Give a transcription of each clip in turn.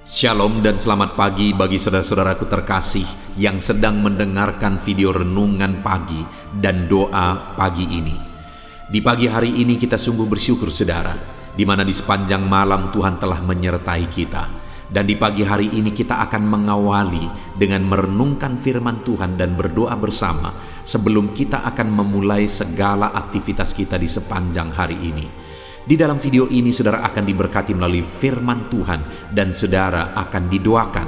Shalom dan selamat pagi bagi saudara-saudaraku terkasih yang sedang mendengarkan video renungan pagi dan doa pagi ini. Di pagi hari ini kita sungguh bersyukur saudara, di mana di sepanjang malam Tuhan telah menyertai kita. Dan di pagi hari ini kita akan mengawali dengan merenungkan firman Tuhan dan berdoa bersama sebelum kita akan memulai segala aktivitas kita di sepanjang hari ini. Di dalam video ini saudara akan diberkati melalui firman Tuhan dan saudara akan didoakan.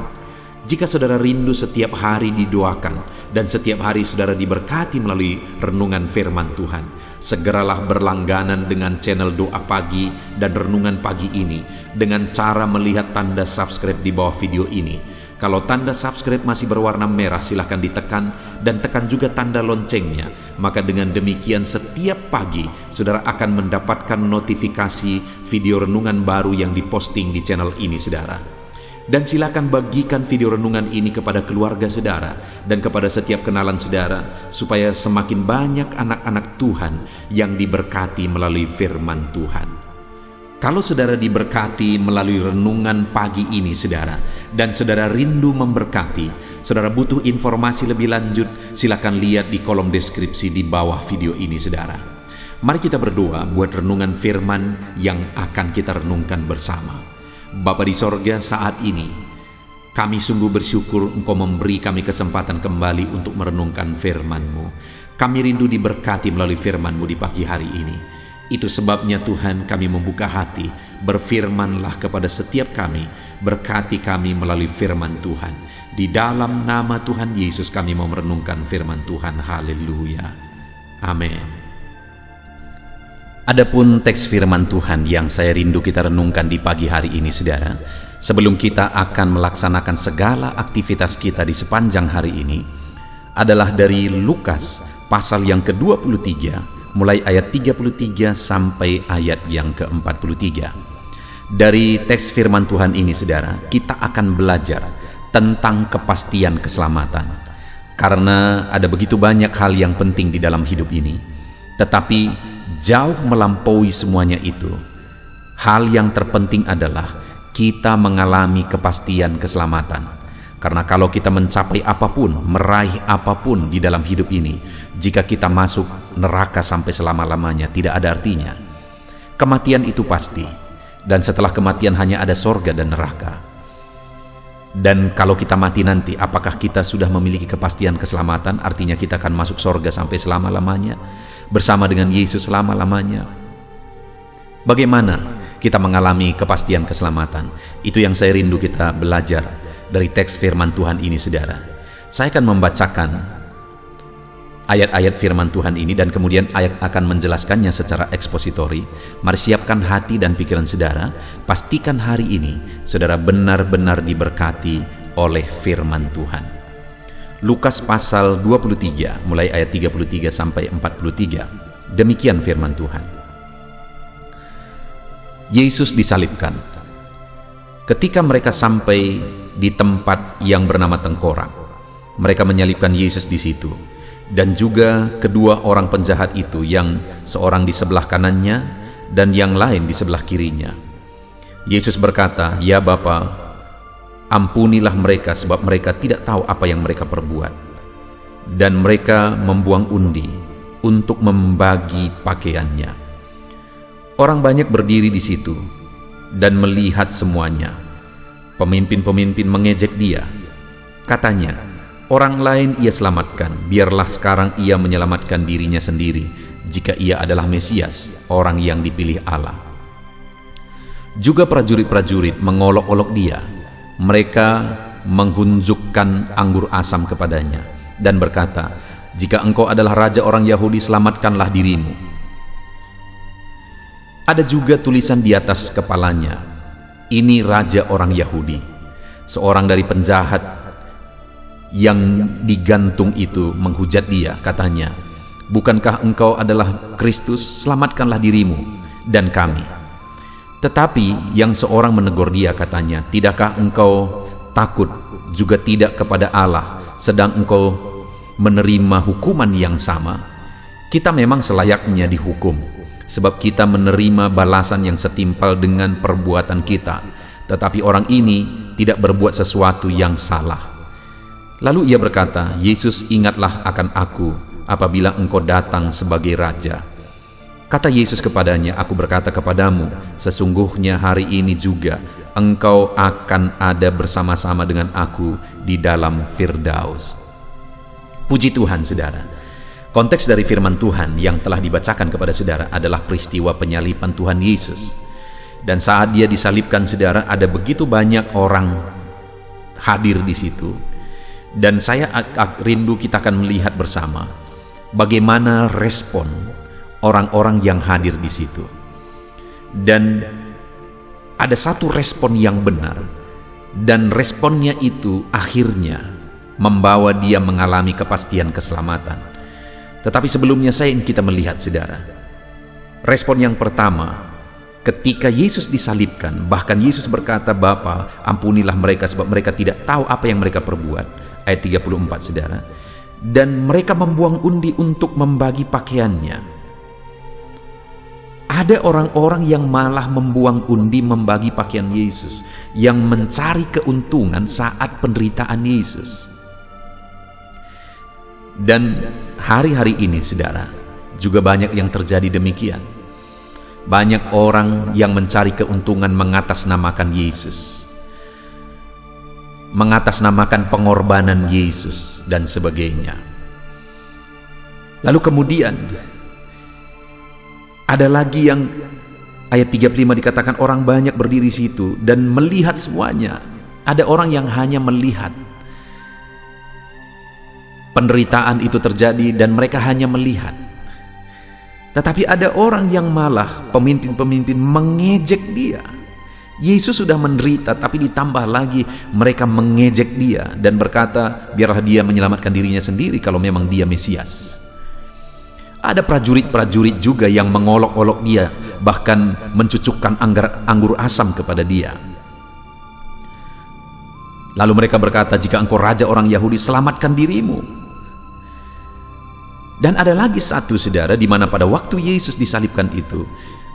Jika saudara rindu setiap hari didoakan dan setiap hari saudara diberkati melalui renungan firman Tuhan, segeralah berlangganan dengan channel doa pagi dan renungan pagi ini dengan cara melihat tanda subscribe di bawah video ini. Kalau tanda subscribe masih berwarna merah, silahkan ditekan dan tekan juga tanda loncengnya. Maka dengan demikian setiap pagi saudara akan mendapatkan notifikasi video renungan baru yang diposting di channel ini saudara. Dan silakan bagikan video renungan ini kepada keluarga saudara dan kepada setiap kenalan saudara, supaya semakin banyak anak-anak Tuhan yang diberkati melalui firman Tuhan. Kalau saudara diberkati melalui renungan pagi ini saudara, dan saudara rindu memberkati, saudara butuh informasi lebih lanjut, silakan lihat di kolom deskripsi di bawah video ini saudara. Mari kita berdoa buat renungan firman yang akan kita renungkan bersama. Bapa di sorga, saat ini kami sungguh bersyukur Engkau memberi kami kesempatan kembali untuk merenungkan firman-Mu. Kami rindu diberkati melalui firman-Mu di pagi hari ini. Itu sebabnya Tuhan kami membuka hati, berfirmanlah kepada setiap kami, berkati kami melalui firman Tuhan. Di dalam nama Tuhan Yesus kami mau merenungkan firman Tuhan. Haleluya. Amin. Adapun teks firman Tuhan yang saya rindu kita renungkan di pagi hari ini saudara, sebelum kita akan melaksanakan segala aktivitas kita di sepanjang hari ini, adalah dari Lukas pasal yang ke-23, mulai ayat 33 sampai ayat yang ke-43. Dari teks firman Tuhan ini saudara, kita akan belajar tentang kepastian keselamatan. Karena ada begitu banyak hal yang penting di dalam hidup ini, tetapi jauh melampaui semuanya itu, hal yang terpenting adalah kita mengalami kepastian keselamatan. Karena kalau kita mencapai apapun, meraih apapun di dalam hidup ini, jika kita masuk neraka sampai selama-lamanya, tidak ada artinya. Kematian itu pasti, dan setelah kematian hanya ada sorga dan neraka. Dan kalau kita mati nanti, apakah kita sudah memiliki kepastian keselamatan? Artinya kita akan masuk sorga sampai selama-lamanya, bersama dengan Yesus selama-lamanya. Bagaimana kita mengalami kepastian keselamatan? Itu yang saya rindu kita belajar dari teks firman Tuhan ini saudara. Saya akan membacakan ayat-ayat firman Tuhan ini dan kemudian ayat akan menjelaskannya secara ekspositori. Mari siapkan hati dan pikiran saudara. Pastikan hari ini saudara benar-benar diberkati oleh firman Tuhan. Lukas pasal 23 mulai ayat 33 sampai 43. Demikian firman Tuhan. Yesus disalibkan. Ketika mereka sampai di tempat yang bernama Tengkorak, mereka menyalibkan Yesus di situ, dan juga kedua orang penjahat itu, yang seorang di sebelah kanannya dan yang lain di sebelah kirinya. Yesus berkata, "Ya Bapa, ampunilah mereka, sebab mereka tidak tahu apa yang mereka perbuat." Dan mereka membuang undi untuk membagi pakaiannya. Orang banyak berdiri di situ dan melihat semuanya. Pemimpin-pemimpin mengejek dia. Katanya, "Orang lain ia selamatkan, biarlah sekarang ia menyelamatkan dirinya sendiri, jika ia adalah Mesias, orang yang dipilih Allah." Juga prajurit-prajurit mengolok-olok dia. Mereka menghunjukkan anggur asam kepadanya dan berkata, "Jika engkau adalah raja orang Yahudi, selamatkanlah dirimu." Ada juga tulisan di atas kepalanya, "Ini raja orang Yahudi." Seorang dari penjahat yang digantung itu menghujat dia, katanya, "Bukankah engkau adalah Kristus? Selamatkanlah dirimu dan kami." Tetapi yang seorang menegur dia, katanya, "Tidakkah engkau takut juga tidak kepada Allah, sedang engkau menerima hukuman yang sama? Kita memang selayaknya dihukum, sebab kita menerima balasan yang setimpal dengan perbuatan kita. tetapi orang ini tidak berbuat sesuatu yang salah. Lalu ia berkata, Yesus, ingatlah akan aku apabila engkau datang sebagai raja. Kata Yesus kepadanya, aku berkata kepadamu, sesungguhnya hari ini juga engkau akan ada bersama-sama dengan aku di dalam Firdaus. Puji Tuhan, saudara. Konteks dari firman Tuhan yang telah dibacakan kepada saudara adalah peristiwa penyaliban Tuhan Yesus. Dan saat dia disalibkan, saudara, ada begitu banyak orang hadir di situ. Dan saya rindu kita akan melihat bersama bagaimana respon orang-orang yang hadir di situ. Dan ada satu respon yang benar, dan responnya itu akhirnya membawa dia mengalami kepastian keselamatan. Tetapi sebelumnya saya ingin kita melihat, saudara, respon yang pertama ketika Yesus disalibkan. Bahkan Yesus berkata, Bapa, ampunilah mereka sebab mereka tidak tahu apa yang mereka perbuat. Ayat 34, saudara. Dan mereka membuang undi untuk membagi pakaiannya. Ada orang-orang yang malah membuang undi membagi pakaian Yesus, yang mencari keuntungan saat penderitaan Yesus. Dan hari-hari ini, saudara, juga banyak yang terjadi demikian. Banyak orang yang mencari keuntungan mengatasnamakan Yesus, mengatasnamakan pengorbanan Yesus dan sebagainya. Lalu kemudian ada lagi yang ayat 35 dikatakan orang banyak berdiri situ dan melihat semuanya. Ada orang yang hanya melihat penderitaan itu terjadi dan mereka hanya melihat. Tetapi ada orang yang malah pemimpin-pemimpin mengejek dia. Yesus sudah menderita, tapi ditambah lagi mereka mengejek dia dan berkata, biarlah dia menyelamatkan dirinya sendiri kalau memang dia Mesias. Ada prajurit-prajurit juga yang mengolok-olok dia, bahkan mencucukkan anggur asam kepada dia. Lalu mereka berkata, jika engkau raja orang Yahudi, selamatkan dirimu. Dan ada lagi satu, saudara, di mana pada waktu Yesus disalibkan itu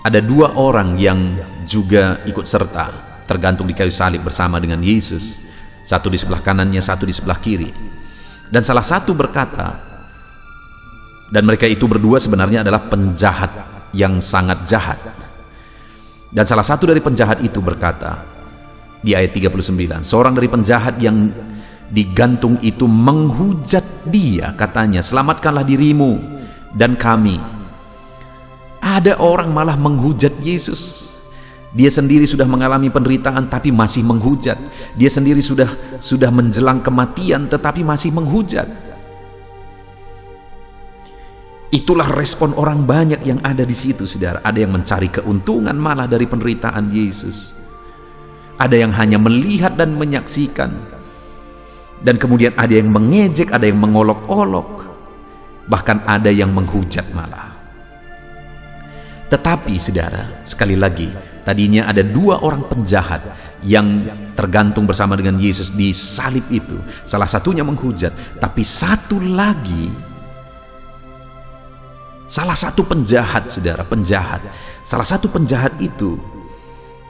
ada dua orang yang juga ikut serta, tergantung di kayu salib bersama dengan Yesus. Satu di sebelah kanannya, satu di sebelah kiri. Dan salah satu berkata, dan mereka itu berdua sebenarnya adalah penjahat yang sangat jahat. Dan salah satu dari penjahat itu berkata di ayat 39, seorang dari penjahat yang digantung itu menghujat dia, katanya, selamatkanlah dirimu dan kami. Ada orang malah menghujat Yesus. Dia sendiri sudah mengalami penderitaan tapi masih menghujat. Dia sendiri sudah menjelang kematian tetapi masih menghujat. Itulah respon orang banyak yang ada di situ, saudara. Ada yang mencari keuntungan malah dari penderitaan Yesus. Ada yang hanya melihat dan menyaksikan. Dan kemudian ada yang mengejek, ada yang mengolok-olok, bahkan ada yang menghujat malah. Tetapi, saudara, sekali lagi, tadinya ada dua orang penjahat yang tergantung bersama dengan Yesus di salib itu. Salah satunya menghujat, tapi satu lagi, salah satu penjahat, saudara, penjahat. Salah satu penjahat itu,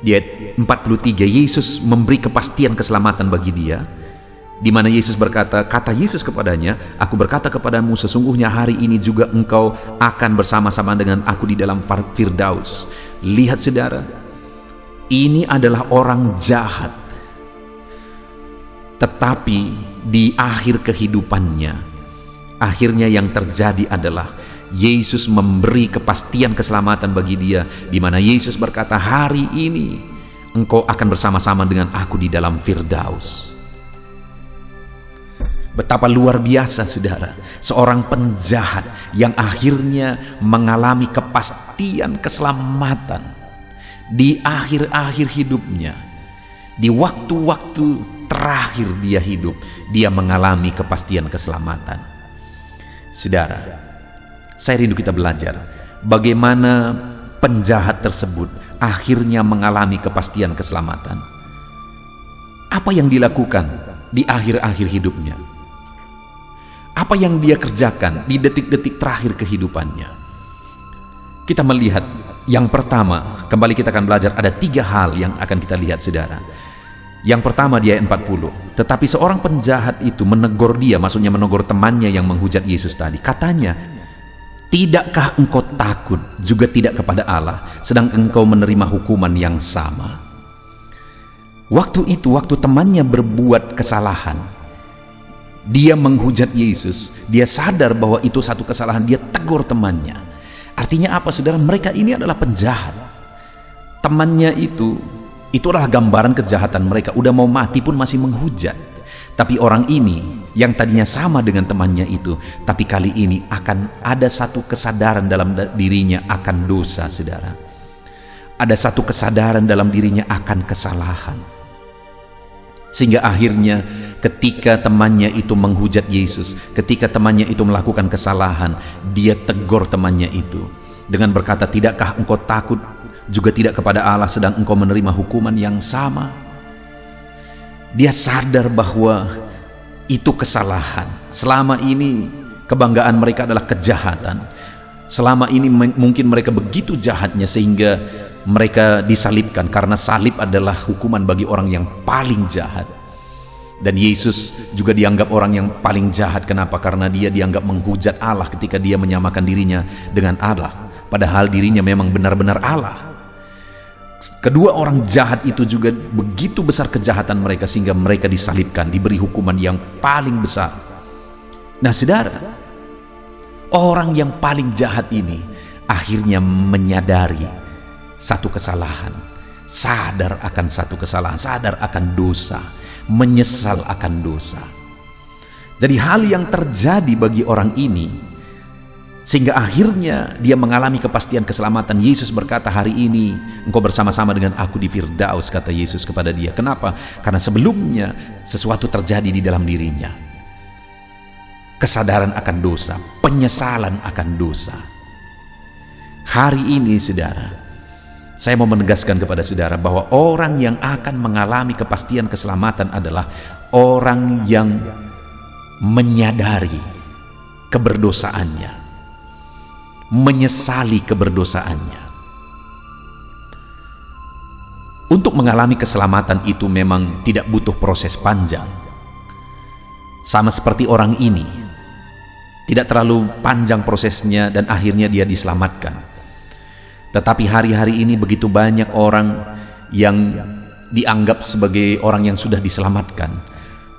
di ayat 43, Yesus memberi kepastian keselamatan bagi dia. Di mana Yesus berkata, kata Yesus kepadanya, aku berkata kepadamu, sesungguhnya hari ini juga engkau akan bersama-sama dengan aku di dalam Firdaus. Lihat, saudara, ini adalah orang jahat. Tetapi di akhir kehidupannya, akhirnya yang terjadi adalah Yesus memberi kepastian keselamatan bagi dia. Di mana Yesus berkata, hari ini engkau akan bersama-sama dengan aku di dalam Firdaus. Betapa luar biasa, saudara, seorang penjahat yang akhirnya mengalami kepastian keselamatan di akhir-akhir hidupnya. Di waktu-waktu terakhir dia hidup, dia mengalami kepastian keselamatan. Saudara, saya rindu kita belajar bagaimana penjahat tersebut akhirnya mengalami kepastian keselamatan. Apa yang dilakukan di akhir-akhir hidupnya? Apa yang dia kerjakan di detik-detik terakhir kehidupannya? Kita melihat Yang pertama, kembali kita akan belajar ada 3 hal yang akan kita lihat, saudara. Yang pertama di ayat 40, tetapi seorang penjahat itu menegur dia, maksudnya menegur temannya yang menghujat Yesus tadi. Katanya, tidakkah engkau takut juga tidak kepada Allah, sedang engkau menerima hukuman yang sama? Waktu itu, waktu temannya berbuat kesalahan, dia menghujat Yesus, dia sadar bahwa itu satu kesalahan, dia tegur temannya. Artinya apa, saudara? Mereka ini adalah penjahat. Temannya itu adalah gambaran kejahatan mereka. Udah mau mati pun masih menghujat. Tapi orang ini yang tadinya sama dengan temannya itu, tapi kali ini akan ada satu kesadaran dalam dirinya akan dosa, saudara. Ada satu kesadaran dalam dirinya akan kesalahan. Sehingga akhirnya ketika temannya itu menghujat Yesus, ketika temannya itu melakukan kesalahan, dia tegur temannya itu dengan berkata, tidakkah engkau takut juga tidak kepada Allah, sedang engkau menerima hukuman yang sama? Dia sadar bahwa itu kesalahan. Selama ini kebanggaan mereka adalah kejahatan. Selama ini mungkin mereka begitu jahatnya sehingga mereka disalibkan, karena salib adalah hukuman bagi orang yang paling jahat. Dan Yesus juga dianggap orang yang paling jahat. Kenapa? Karena dia dianggap menghujat Allah ketika dia menyamakan dirinya dengan Allah, padahal dirinya memang benar-benar Allah. Kedua orang jahat itu juga begitu besar kejahatan mereka sehingga mereka disalibkan, diberi hukuman yang paling besar. Nah, saudara, orang yang paling jahat ini akhirnya menyadari satu kesalahan, sadar akan satu kesalahan, sadar akan dosa, menyesal akan dosa. Jadi hal yang terjadi bagi orang ini sehingga akhirnya dia mengalami kepastian keselamatan. Yesus berkata, hari ini engkau bersama-sama dengan aku di Firdaus, kata Yesus kepada dia. Kenapa? Karena sebelumnya sesuatu terjadi di dalam dirinya. Kesadaran akan dosa, penyesalan akan dosa. Hari ini, saudara, saya mau menegaskan kepada saudara bahwa orang yang akan mengalami kepastian keselamatan adalah orang yang menyadari keberdosaannya, menyesali keberdosaannya. Untuk mengalami keselamatan itu memang tidak butuh proses panjang. Sama seperti orang ini, tidak terlalu panjang prosesnya dan akhirnya dia diselamatkan. Tetapi hari-hari ini begitu banyak orang yang dianggap sebagai orang yang sudah diselamatkan,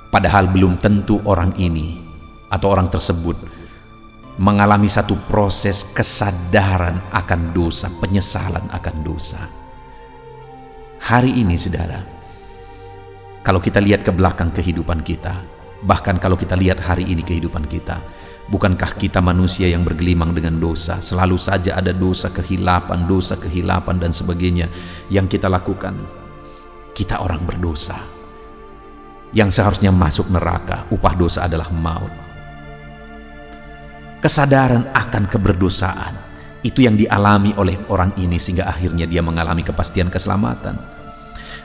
padahal belum tentu orang ini atau orang tersebut mengalami satu proses kesadaran akan dosa, penyesalan akan dosa. Hari ini, saudara, kalau kita lihat ke belakang kehidupan kita, bahkan kalau kita lihat hari ini kehidupan kita, bukankah kita manusia yang bergelimang dengan dosa? Selalu saja ada dosa kehilapan dan sebagainya yang kita lakukan. Kita orang berdosa yang seharusnya masuk neraka. Upah dosa adalah maut. Kesadaran akan keberdosaan itu yang dialami oleh orang ini sehingga akhirnya dia mengalami kepastian keselamatan.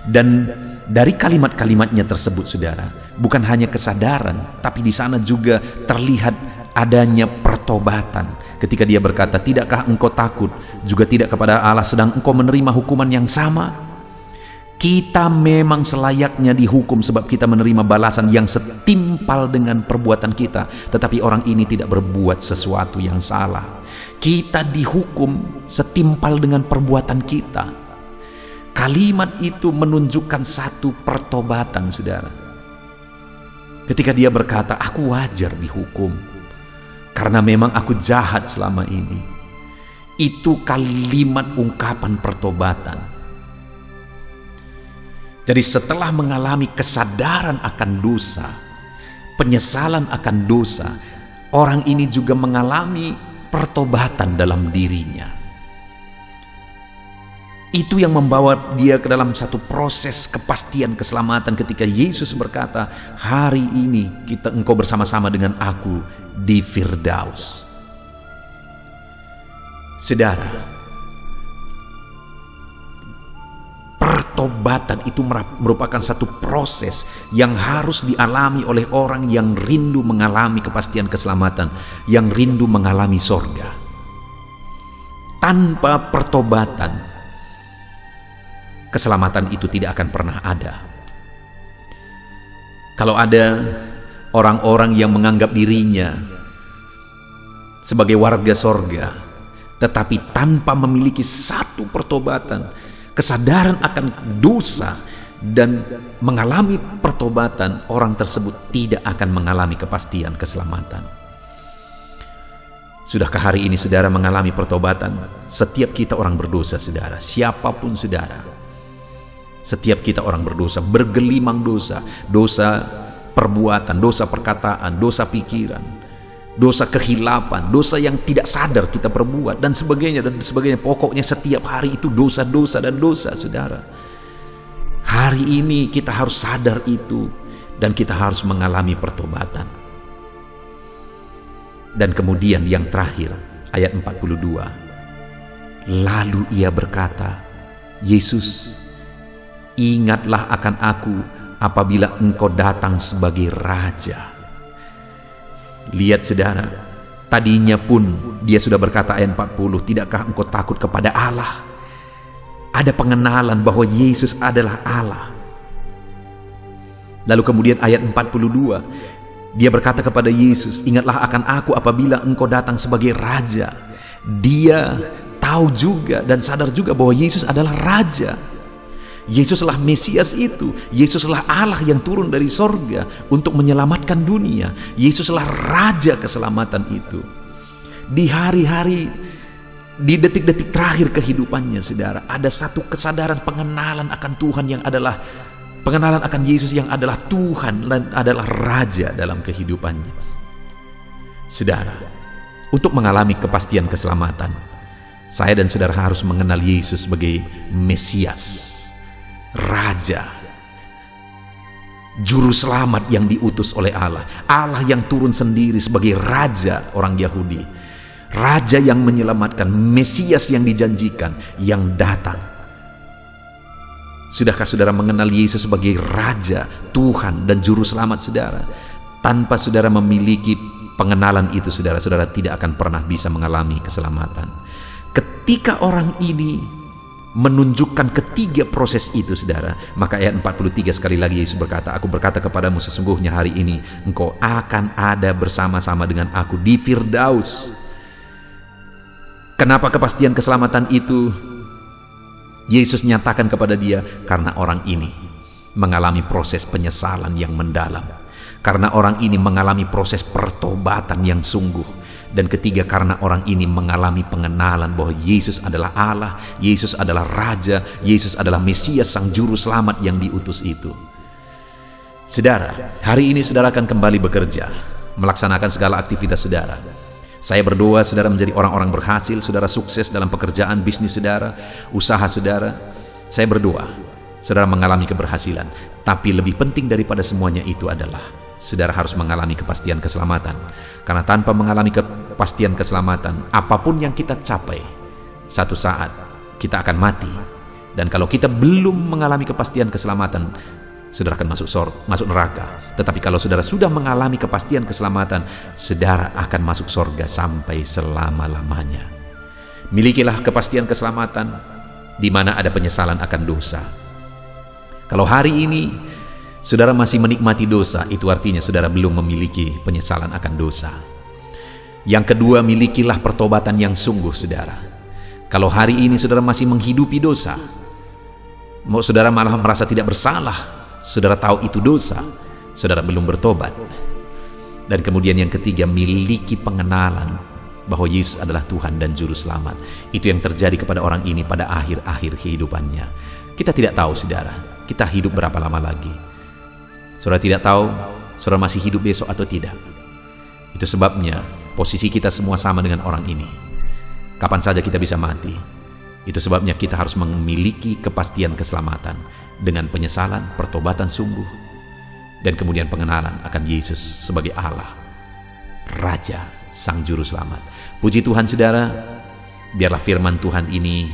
Dan dari kalimat-kalimatnya tersebut, saudara, bukan hanya kesadaran, tapi di sana juga terlihat adanya pertobatan. Ketika dia berkata, tidakkah engkau takut juga tidak kepada Allah, sedang engkau menerima hukuman yang sama? Kita memang selayaknya dihukum sebab kita menerima balasan yang setimpal dengan perbuatan kita. Tetapi orang ini tidak berbuat sesuatu yang salah. Kita dihukum setimpal dengan perbuatan kita. Kalimat itu menunjukkan satu pertobatan, saudara. Ketika dia berkata, aku wajar dihukum karena memang aku jahat selama ini. Itu kalimat ungkapan pertobatan. Jadi setelah mengalami kesadaran akan dosa, penyesalan akan dosa, orang ini juga mengalami pertobatan dalam dirinya. Itu yang membawa dia ke dalam satu proses kepastian keselamatan ketika Yesus berkata, hari ini engkau bersama-sama dengan aku di Firdaus. Saudara, pertobatan itu merupakan satu proses yang harus dialami oleh orang yang rindu mengalami kepastian keselamatan, yang rindu mengalami sorga. tanpa pertobatan, keselamatan itu tidak akan pernah ada. Kalau ada orang-orang yang menganggap dirinya sebagai warga sorga, tetapi tanpa memiliki satu pertobatan, kesadaran akan dosa, dan mengalami pertobatan, orang tersebut tidak akan mengalami kepastian keselamatan. Sudahkah hari ini saudara mengalami pertobatan? Setiap kita orang berdosa, saudara, siapapun saudara. Setiap kita orang berdosa, bergelimang dosa, dosa perbuatan, dosa perkataan, dosa pikiran, dosa kehilapan, dosa yang tidak sadar kita perbuat, dan sebagainya, dan sebagainya. Pokoknya setiap hari itu dosa-dosa dan dosa, saudara. Hari ini kita harus sadar itu, dan kita harus mengalami pertobatan. Dan kemudian yang terakhir, ayat 42. Lalu ia berkata, Yesus, ingatlah akan aku apabila engkau datang sebagai raja. Lihat saudara, tadinya pun dia sudah berkata ayat 40, tidakkah engkau takut kepada Allah? Ada pengenalan bahwa Yesus adalah Allah. Lalu kemudian ayat 42, dia berkata kepada Yesus, ingatlah akan aku apabila engkau datang sebagai raja. Dia tahu juga dan sadar juga bahwa Yesus adalah raja. Yesuslah Mesias itu. Yesuslah Allah yang turun dari sorga untuk menyelamatkan dunia. Yesuslah Raja keselamatan itu. Di hari-hari, di detik-detik terakhir kehidupannya, saudara, ada satu kesadaran pengenalan akan Tuhan yang adalah pengenalan akan Yesus yang adalah Tuhan dan adalah Raja dalam kehidupannya. Saudara, untuk mengalami kepastian keselamatan, saya dan saudara harus mengenal Yesus sebagai Mesias, Raja, Juru Selamat yang diutus oleh Allah. Allah yang turun sendiri sebagai Raja orang Yahudi, Raja yang menyelamatkan, Mesias yang dijanjikan, yang datang. Sudahkah saudara mengenal Yesus sebagai Raja, Tuhan, dan Juru Selamat saudara? Tanpa saudara memiliki pengenalan itu, saudara-saudara tidak akan pernah bisa mengalami keselamatan. Ketika orang ini menunjukkan ketiga proses itu, saudara, maka ayat 43 sekali lagi Yesus berkata, aku berkata kepadamu, sesungguhnya hari ini engkau akan ada bersama-sama dengan aku di Firdaus. Kenapa kepastian keselamatan itu Yesus nyatakan kepada dia? Karena orang ini mengalami proses penyesalan yang mendalam, karena orang ini mengalami proses pertobatan yang sungguh. Dan ketiga, karena orang ini mengalami pengenalan bahwa Yesus adalah Allah, Yesus adalah Raja, Yesus adalah Mesias, Sang Juru Selamat yang diutus itu. Saudara, hari ini saudara akan kembali bekerja, melaksanakan segala aktivitas saudara. Saya berdoa saudara menjadi orang-orang berhasil, saudara sukses dalam pekerjaan, bisnis saudara, usaha saudara. Saya berdoa saudara mengalami keberhasilan. Tapi lebih penting daripada semuanya itu adalah saudara harus mengalami kepastian keselamatan. Karena tanpa mengalami kepastian keselamatan, apapun yang kita capai, satu saat kita akan mati. Dan kalau kita belum mengalami kepastian keselamatan, saudara akan masuk neraka. Tetapi kalau saudara sudah mengalami kepastian keselamatan, saudara akan masuk sorga sampai selama-lamanya. Milikilah kepastian keselamatan di mana ada penyesalan akan dosa. Kalau hari ini saudara masih menikmati dosa, itu artinya saudara belum memiliki penyesalan akan dosa. Yang kedua, milikilah pertobatan yang sungguh, saudara. Kalau hari ini saudara masih menghidupi dosa, mau saudara malah merasa tidak bersalah, saudara tahu itu dosa, saudara belum bertobat. Dan kemudian yang ketiga, miliki pengenalan bahwa Yesus adalah Tuhan dan Juru Selamat. Itu yang terjadi kepada orang ini pada akhir-akhir kehidupannya. Kita tidak tahu, saudara, kita hidup berapa lama lagi. Saudara tidak tahu saudara masih hidup besok atau tidak. Itu sebabnya posisi kita semua sama dengan orang ini. Kapan saja kita bisa mati. Itu sebabnya kita harus memiliki kepastian keselamatan dengan penyesalan, pertobatan sungguh, dan kemudian pengenalan akan Yesus sebagai Allah, Raja, Sang Juru Selamat. Puji Tuhan saudara, biarlah firman Tuhan ini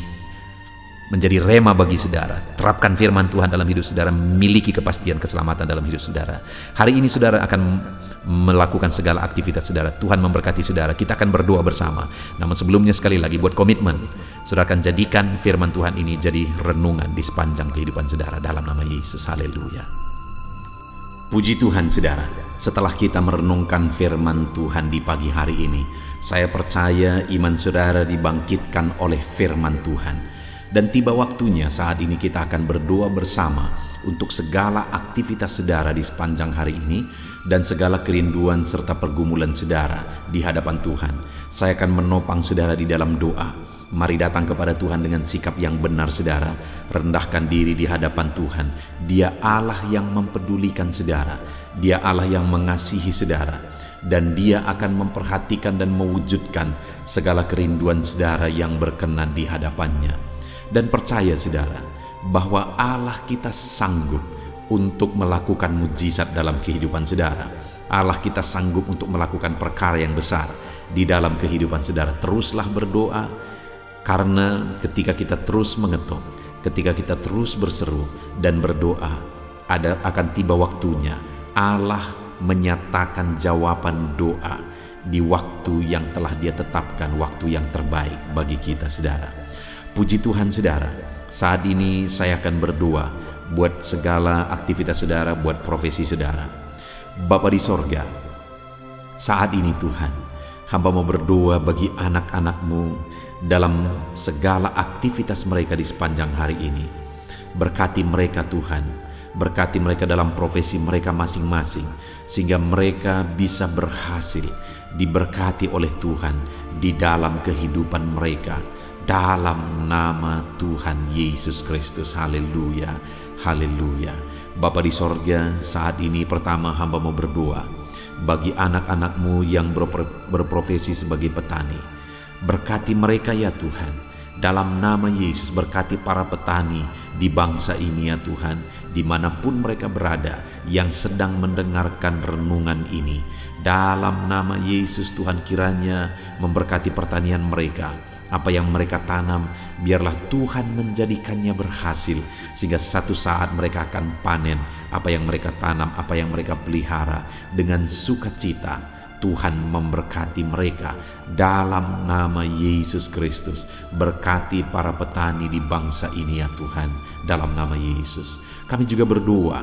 menjadi rema bagi saudara. Terapkan firman Tuhan dalam hidup saudara, miliki kepastian keselamatan dalam hidup saudara. Hari ini saudara akan melakukan segala aktivitas saudara. Tuhan memberkati saudara. Kita akan berdoa bersama. Namun sebelumnya sekali lagi buat komitmen, saudara akan jadikan firman Tuhan ini jadi renungan di sepanjang kehidupan saudara dalam nama Yesus. Haleluya. Puji Tuhan saudara, setelah kita merenungkan firman Tuhan di pagi hari ini, saya percaya iman saudara dibangkitkan oleh firman Tuhan. Dan tiba waktunya saat ini kita akan berdoa bersama untuk segala aktivitas saudara di sepanjang hari ini dan segala kerinduan serta pergumulan saudara di hadapan Tuhan. Saya akan menopang saudara di dalam doa. Mari datang kepada Tuhan dengan sikap yang benar saudara. Rendahkan diri di hadapan Tuhan. Dia Allah yang mempedulikan saudara. Dia Allah yang mengasihi saudara. Dan Dia akan memperhatikan dan mewujudkan segala kerinduan saudara yang berkenan di hadapannya. Dan percaya saudara bahwa Allah kita sanggup untuk melakukan mujizat dalam kehidupan saudara. Allah kita sanggup untuk melakukan perkara yang besar di dalam kehidupan saudara. Teruslah berdoa, karena ketika kita terus mengetuk, ketika kita terus berseru dan berdoa, akan tiba waktunya Allah menyatakan jawaban doa di waktu yang telah Dia tetapkan, waktu yang terbaik bagi kita saudara. Puji Tuhan saudara, saat ini saya akan berdoa buat segala aktivitas saudara, buat profesi saudara. Bapa di sorga, saat ini Tuhan, hamba mau berdoa bagi anak-anak-Mu dalam segala aktivitas mereka di sepanjang hari ini. Berkati mereka Tuhan, berkati mereka dalam profesi mereka masing-masing, sehingga mereka bisa berhasil, diberkati oleh Tuhan di dalam kehidupan mereka. Dalam nama Tuhan Yesus Kristus. Haleluya, haleluya. Bapa di sorga, saat ini pertama hamba mau berdoa bagi anak-anak-Mu yang berprofesi sebagai petani. Berkati mereka ya Tuhan. Dalam nama Yesus, berkati para petani di bangsa ini ya Tuhan, dimanapun mereka berada yang sedang mendengarkan renungan ini. Dalam nama Yesus Tuhan, kiranya memberkati pertanian mereka. Apa yang mereka tanam, biarlah Tuhan menjadikannya berhasil, sehingga satu saat mereka akan panen apa yang mereka tanam, apa yang mereka pelihara dengan sukacita. Tuhan memberkati mereka dalam nama Yesus Kristus. Berkati para petani di bangsa ini ya Tuhan, dalam nama Yesus. Kami juga berdoa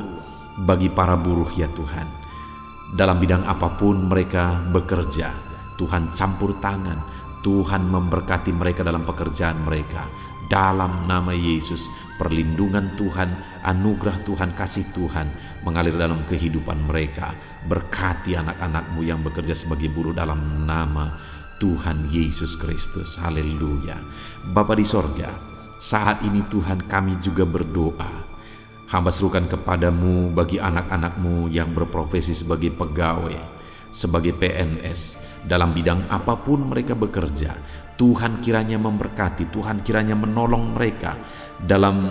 bagi para buruh ya Tuhan, dalam bidang apapun mereka bekerja. Tuhan campur tangan, Tuhan memberkati mereka dalam pekerjaan mereka. Dalam nama Yesus, perlindungan Tuhan, anugerah Tuhan, kasih Tuhan mengalir dalam kehidupan mereka. Berkati anak-anak-Mu yang bekerja sebagai buruh dalam nama Tuhan Yesus Kristus. Haleluya. Bapa di sorga, saat ini Tuhan kami juga berdoa. Hamba serukan kepadamu bagi anak-anak-Mu yang berprofesi sebagai pegawai, sebagai PNS, dalam bidang apapun mereka bekerja. Tuhan kiranya memberkati, Tuhan kiranya menolong mereka dalam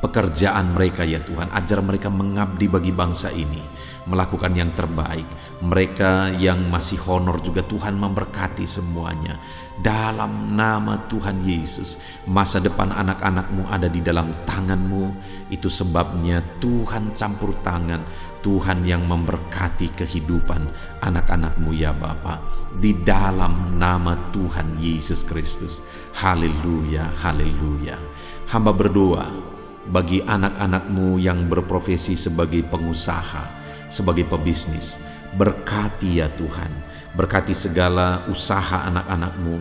pekerjaan mereka ya Tuhan. Ajar mereka mengabdi bagi bangsa ini, melakukan yang terbaik. Mereka yang masih honor juga Tuhan memberkati semuanya. Dalam nama Tuhan Yesus, masa depan anak-anak-Mu ada di dalam tangan-Mu. Itu sebabnya Tuhan campur tangan, Tuhan yang memberkati kehidupan anak-anak-Mu ya Bapa. Di dalam nama Tuhan Yesus Kristus. Haleluya, haleluya. Hamba berdoa bagi anak-anak-Mu yang berprofesi sebagai pengusaha, sebagai pebisnis. Berkati ya Tuhan, berkati segala usaha anak-anak-Mu,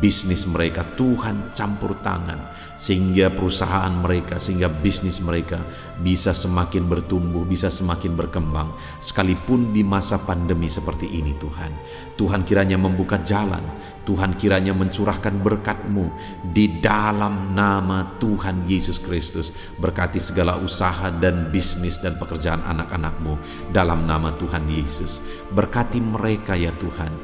bisnis mereka. Tuhan campur tangan sehingga perusahaan mereka, sehingga bisnis mereka bisa semakin bertumbuh, bisa semakin berkembang, sekalipun di masa pandemi seperti ini Tuhan. Tuhan kiranya membuka jalan, Tuhan kiranya mencurahkan berkat-Mu di dalam nama Tuhan Yesus Kristus. Berkati segala usaha dan bisnis dan pekerjaan anak-anak-Mu dalam nama Tuhan Yesus. Berkati mereka ya Tuhan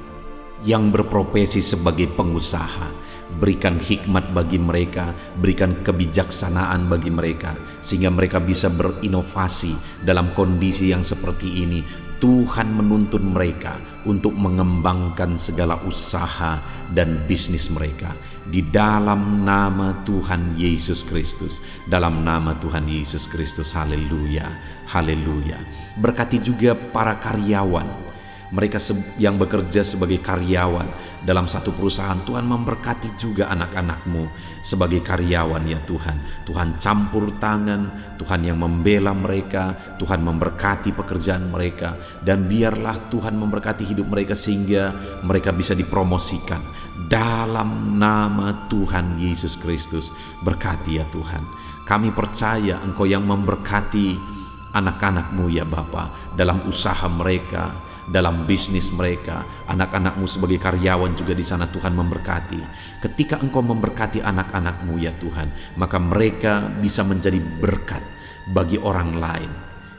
yang berprofesi sebagai pengusaha. Berikan hikmat bagi mereka, berikan kebijaksanaan bagi mereka, sehingga mereka bisa berinovasi dalam kondisi yang seperti ini. Tuhan menuntun mereka untuk mengembangkan segala usaha dan bisnis mereka. di dalam nama Tuhan Yesus Kristus. Dalam nama Tuhan Yesus Kristus. Haleluya, haleluya. Berkati juga para karyawan, mereka yang bekerja sebagai karyawan dalam satu perusahaan. Tuhan memberkati juga anak-anak-Mu sebagai karyawan ya Tuhan. Tuhan campur tangan, Tuhan yang membela mereka, Tuhan memberkati pekerjaan mereka, dan biarlah Tuhan memberkati hidup mereka sehingga mereka bisa dipromosikan dalam nama Tuhan Yesus Kristus. Berkati ya Tuhan. Kami percaya Engkau yang memberkati anak-anak-Mu ya Bapa, dalam usaha mereka, dalam bisnis mereka. Anak-anak-Mu sebagai karyawan juga di sana Tuhan memberkati. Ketika Engkau memberkati anak-anak-Mu ya Tuhan, maka mereka bisa menjadi berkat bagi orang lain.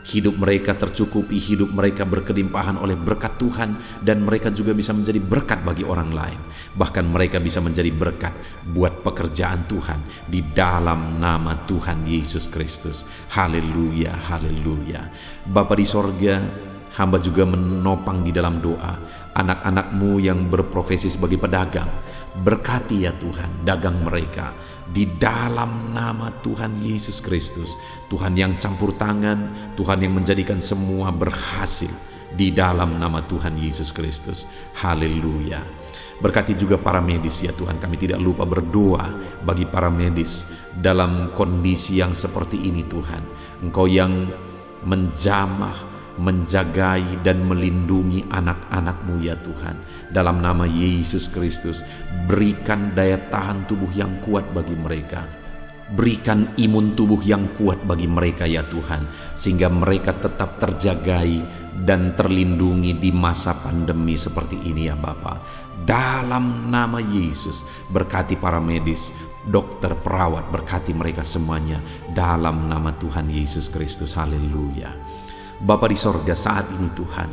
Hidup mereka tercukupi, hidup mereka berkelimpahan oleh berkat Tuhan, dan mereka juga bisa menjadi berkat bagi orang lain. Bahkan mereka bisa menjadi berkat buat pekerjaan Tuhan di dalam nama Tuhan Yesus Kristus. Haleluya, haleluya. Bapa di sorga, hamba juga menopang di dalam doa anak-anak-Mu yang berprofesi sebagai pedagang. Berkati ya Tuhan dagang mereka di dalam nama Tuhan Yesus Kristus. Tuhan yang campur tangan, Tuhan yang menjadikan semua berhasil di dalam nama Tuhan Yesus Kristus. Haleluya. Berkati juga para medis ya Tuhan. Kami tidak lupa berdoa bagi para medis dalam kondisi yang seperti ini Tuhan. Engkau yang menjamah, menjagai dan melindungi anak-anak-Mu ya Tuhan. Dalam nama Yesus Kristus, berikan daya tahan tubuh yang kuat bagi mereka. Berikan imun tubuh yang kuat bagi mereka ya Tuhan, sehingga mereka tetap terjagai dan terlindungi di masa pandemi seperti ini ya Bapa. Dalam nama Yesus, berkati para medis, dokter, perawat, berkati mereka semuanya dalam nama Tuhan Yesus Kristus. Haleluya. Bapa di sorga, saat ini Tuhan,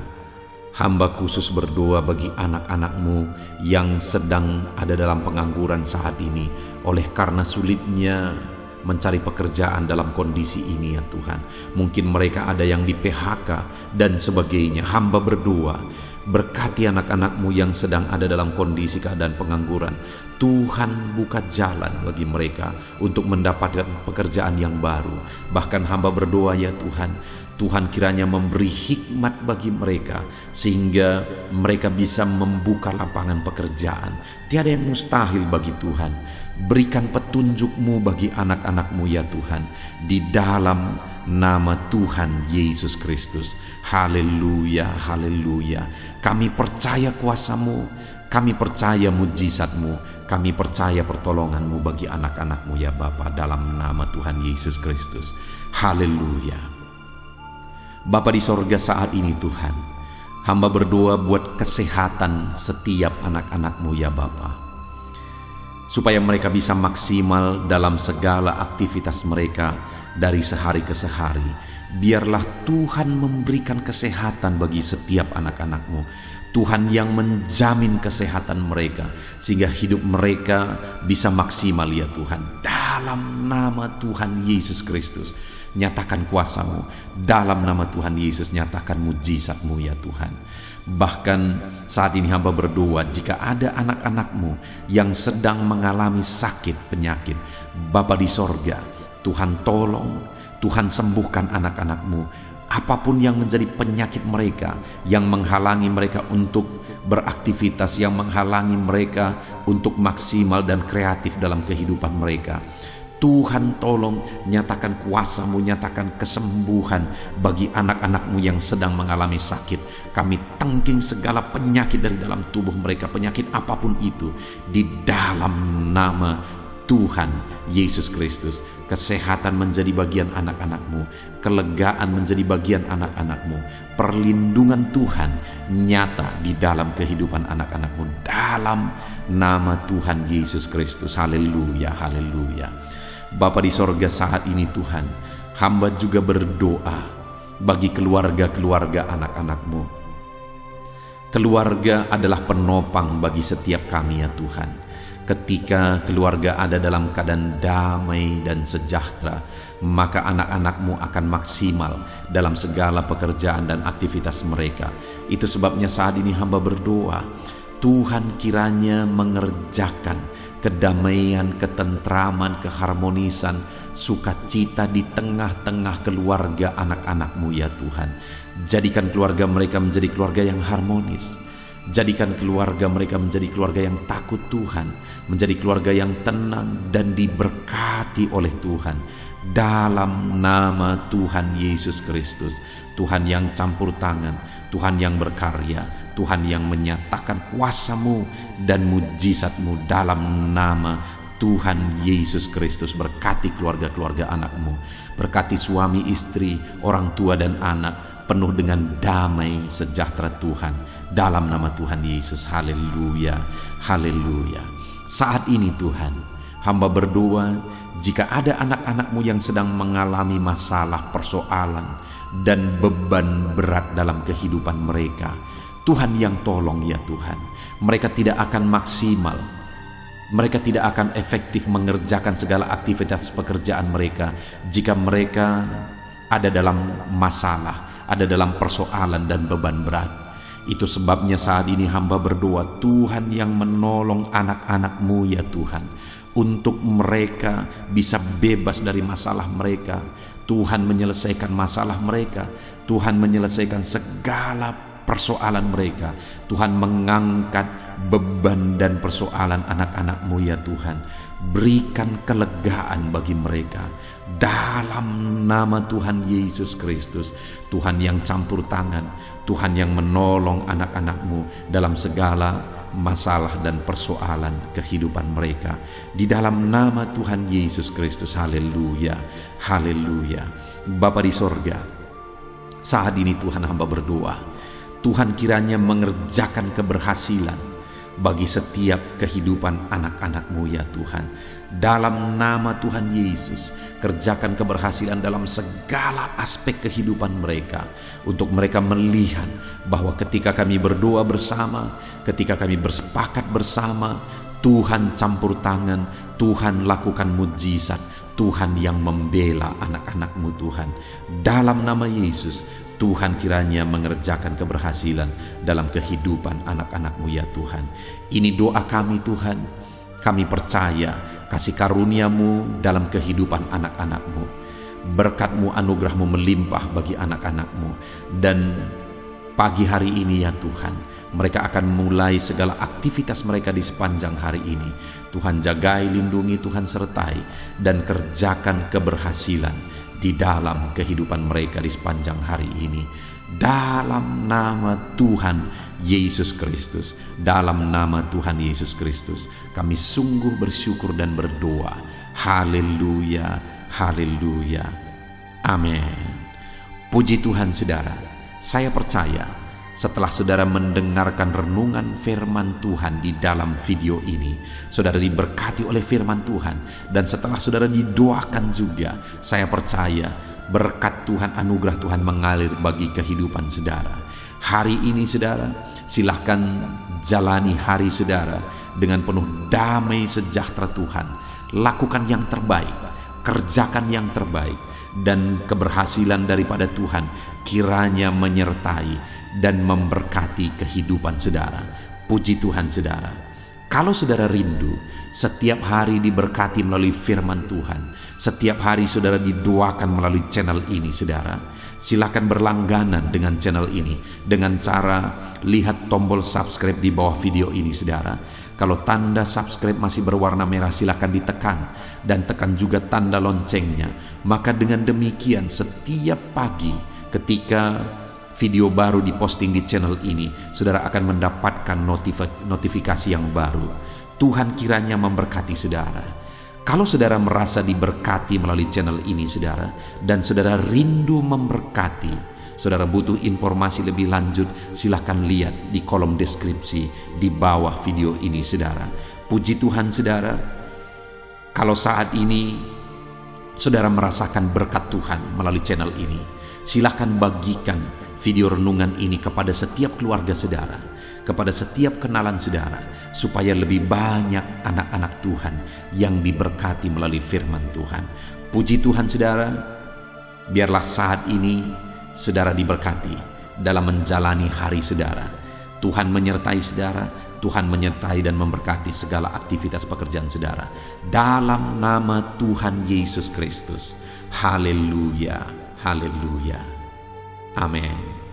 hamba khusus berdoa bagi anak-anak-Mu yang sedang ada dalam pengangguran saat ini oleh karena sulitnya mencari pekerjaan dalam kondisi ini ya Tuhan. Mungkin mereka ada yang di PHK dan sebagainya. Hamba berdoa, berkati anak-anak-Mu yang sedang ada dalam kondisi keadaan pengangguran. Tuhan buka jalan bagi mereka untuk mendapatkan pekerjaan yang baru. Bahkan hamba berdoa ya Tuhan, Tuhan kiranya memberi hikmat bagi mereka sehingga mereka bisa membuka lapangan pekerjaan. Tiada yang mustahil bagi Tuhan. Berikan petunjuk-Mu bagi anak-anak-Mu ya Tuhan, di dalam nama Tuhan Yesus Kristus. Haleluya, haleluya. Kami percaya kuasa-Mu, kami percaya mujizat-Mu, kami percaya pertolongan-Mu bagi anak-anak-Mu ya Bapa, dalam nama Tuhan Yesus Kristus. Haleluya. Bapa di sorga, saat ini Tuhan, hamba berdoa buat kesehatan setiap anak-anak-Mu ya Bapa, supaya mereka bisa maksimal dalam segala aktivitas mereka dari sehari ke sehari. Biarlah Tuhan memberikan kesehatan bagi setiap anak-anak-Mu. Tuhan yang menjamin kesehatan mereka sehingga hidup mereka bisa maksimal ya Tuhan. Dalam nama Tuhan Yesus Kristus, nyatakan kuasa-Mu. Dalam nama Tuhan Yesus, nyatakan mujizat-Mu ya Tuhan. Bahkan saat ini hamba berdoa, jika ada anak-anak-Mu yang sedang mengalami sakit penyakit, Bapa di sorga, Tuhan tolong, Tuhan sembuhkan anak-anak-Mu. Apapun yang menjadi penyakit mereka, yang menghalangi mereka untuk beraktivitas, yang menghalangi mereka untuk maksimal dan kreatif dalam kehidupan mereka, Tuhan tolong, nyatakan kuasa-Mu, nyatakan kesembuhan bagi anak-anak-Mu yang sedang mengalami sakit. Kami tangking segala penyakit dari dalam tubuh mereka, penyakit apapun itu, di dalam nama Tuhan Yesus Kristus. Kesehatan menjadi bagian anak-anak-Mu, kelegaan menjadi bagian anak-anak-Mu, perlindungan Tuhan nyata di dalam kehidupan anak-anak-Mu, dalam nama Tuhan Yesus Kristus. Haleluya, haleluya. Bapa di sorga, saat ini Tuhan, hamba juga berdoa bagi keluarga-keluarga anak-anak-Mu. Keluarga adalah penopang bagi setiap kami ya Tuhan. Ketika keluarga ada dalam keadaan damai dan sejahtera, maka anak-anak-Mu akan maksimal dalam segala pekerjaan dan aktivitas mereka. Itu sebabnya saat ini hamba berdoa, Tuhan kiranya mengerjakan kedamaian, ketentraman, keharmonisan, sukacita di tengah-tengah keluarga anak-anak-Mu ya Tuhan. Jadikan keluarga mereka menjadi keluarga yang harmonis. Jadikan keluarga mereka menjadi keluarga yang takut Tuhan, menjadi keluarga yang tenang dan diberkati oleh Tuhan. Dalam nama Tuhan Yesus Kristus, Tuhan yang campur tangan, Tuhan yang berkarya, Tuhan yang menyatakan kuasa-Mu dan mujizat-Mu, dalam nama Tuhan Yesus Kristus. Berkati keluarga-keluarga anak-Mu, berkati suami, istri, orang tua dan anak, penuh dengan damai sejahtera Tuhan, dalam nama Tuhan Yesus. Haleluya, haleluya. Saat ini Tuhan, hamba berdoa, jika ada anak-anak-Mu yang sedang mengalami masalah, persoalan, dan beban berat dalam kehidupan mereka, Tuhan yang tolong ya Tuhan. Mereka tidak akan maksimal, mereka tidak akan efektif mengerjakan segala aktivitas pekerjaan mereka jika mereka ada dalam masalah, ada dalam persoalan dan beban berat. Itu sebabnya saat ini hamba berdoa, Tuhan yang menolong anak-anak-Mu ya Tuhan, untuk mereka bisa bebas dari masalah mereka. Tuhan menyelesaikan masalah mereka, Tuhan menyelesaikan segala persoalan mereka. Tuhan mengangkat beban dan persoalan anak-anak-Mu ya Tuhan. Berikan kelegaan bagi mereka dalam nama Tuhan Yesus Kristus. Tuhan yang campur tangan, Tuhan yang menolong anak-anak-Mu dalam segala masalah dan persoalan kehidupan mereka, di dalam nama Tuhan Yesus Kristus. Haleluya, haleluya. Bapa di sorga, saat ini Tuhan hamba berdoa, Tuhan kiranya mengerjakan keberhasilan bagi setiap kehidupan anak-anak-Mu ya Tuhan. Dalam nama Tuhan Yesus, kerjakan keberhasilan dalam segala aspek kehidupan mereka, untuk mereka melihat bahwa ketika kami berdoa bersama, ketika kami bersepakat bersama, Tuhan campur tangan, Tuhan lakukan mujizat, Tuhan yang membela anak-anak-Mu Tuhan. Dalam nama Yesus, Tuhan kiranya mengerjakan keberhasilan dalam kehidupan anak-anak-Mu ya Tuhan. Ini doa kami Tuhan. Kami percaya kasih karunia-Mu dalam kehidupan anak-anak-Mu. Berkat-Mu, anugerah-Mu melimpah bagi anak-anak-Mu. Dan pagi hari ini ya Tuhan, mereka akan mulai segala aktivitas mereka di sepanjang hari ini. Tuhan jagai, lindungi, Tuhan sertai, dan kerjakan keberhasilan di dalam kehidupan mereka di sepanjang hari ini. Dalam nama Tuhan Yesus Kristus, dalam nama Tuhan Yesus Kristus, kami sungguh bersyukur dan berdoa. Haleluya, haleluya, amin. Puji Tuhan saudara, saya percaya setelah saudara mendengarkan renungan firman Tuhan di dalam video ini, saudara diberkati oleh firman Tuhan. Dan setelah saudara didoakan juga, saya percaya berkat Tuhan, anugerah Tuhan mengalir bagi kehidupan saudara. Hari ini saudara, silahkan jalani hari saudara dengan penuh damai sejahtera Tuhan. Lakukan yang terbaik, kerjakan yang terbaik, dan keberhasilan daripada Tuhan kiranya menyertai dan memberkati kehidupan saudara. Puji Tuhan saudara. Kalau saudara rindu setiap hari diberkati melalui firman Tuhan, setiap hari saudara didoakan melalui channel ini saudara, silakan berlangganan dengan channel ini dengan cara lihat tombol subscribe di bawah video ini saudara. Kalau tanda subscribe masih berwarna merah, silakan ditekan, dan tekan juga tanda loncengnya. Maka dengan demikian setiap pagi ketika video baru diposting di channel ini, saudara akan mendapatkan notifikasi yang baru. Tuhan kiranya memberkati saudara. Kalau saudara merasa diberkati melalui channel ini saudara, dan saudara rindu memberkati, saudara butuh informasi lebih lanjut, silahkan lihat di kolom deskripsi di bawah video ini saudara. Puji Tuhan saudara, kalau saat ini saudara merasakan berkat Tuhan melalui channel ini, silahkan bagikan video renungan ini kepada setiap keluarga saudara, kepada setiap kenalan saudara, supaya lebih banyak anak-anak Tuhan yang diberkati melalui firman Tuhan. Puji Tuhan saudara, biarlah saat ini saudara diberkati dalam menjalani hari saudara. Tuhan menyertai saudara, Tuhan menyertai dan memberkati segala aktivitas pekerjaan saudara. Dalam nama Tuhan Yesus Kristus. Haleluya, haleluya. Amin.